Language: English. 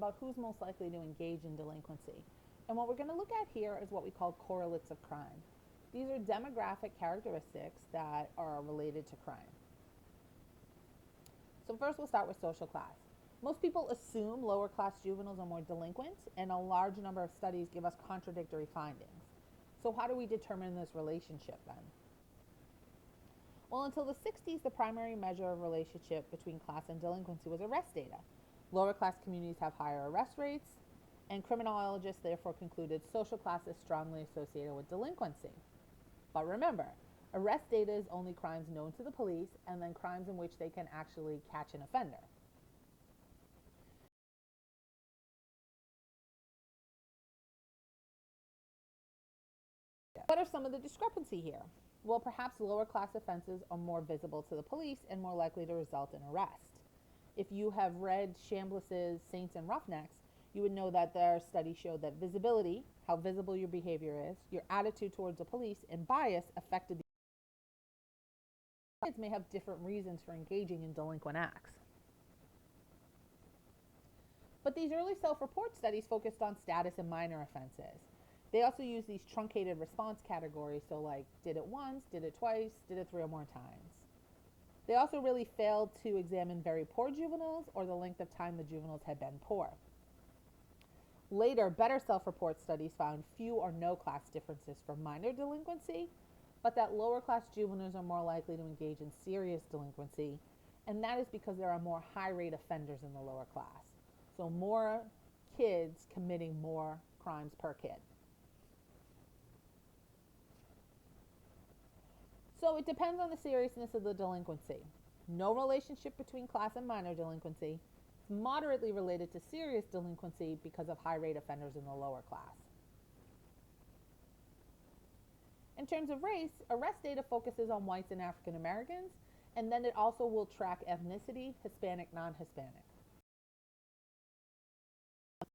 about who's most likely to engage in delinquency. And what we're going to look at here is what we call correlates of crime. These are demographic characteristics that are related to crime. So first we'll start with social class. Most people assume lower class juveniles are more delinquent, and a large number of studies give us contradictory findings. So how do we determine this relationship then? Well, until the 60s, the primary measure of relationship between class and delinquency was arrest data. Lower class communities have higher arrest rates, and criminologists therefore concluded social class is strongly associated with delinquency. But remember, arrest data is only crimes known to the police and then crimes in which they can actually catch an offender. What are some of the discrepancy here? Well, perhaps lower class offenses are more visible to the police and more likely to result in arrest. If you have read Chambliss's Saints and Roughnecks, you would know that their study showed that visibility, how visible your behavior is, your attitude towards the police, and bias affected the kids may have different reasons for engaging in delinquent acts. But these early self-report studies focused on status and minor offenses. They also use these truncated response categories, so like did it once, did it twice, did it 3 or more times. They also really failed to examine very poor juveniles or the length of time the juveniles had been poor. Later, better self-report studies found few or no class differences for minor delinquency, but that lower class juveniles are more likely to engage in serious delinquency, and that is because there are more high-rate offenders in the lower class. So more kids committing more crimes per kid. So it depends on the seriousness of the delinquency. No relationship between class and minor delinquency. It's moderately related to serious delinquency because of high rate offenders in the lower class. In terms of race, arrest data focuses on whites and African Americans, and then it also will track ethnicity, Hispanic, non-Hispanic.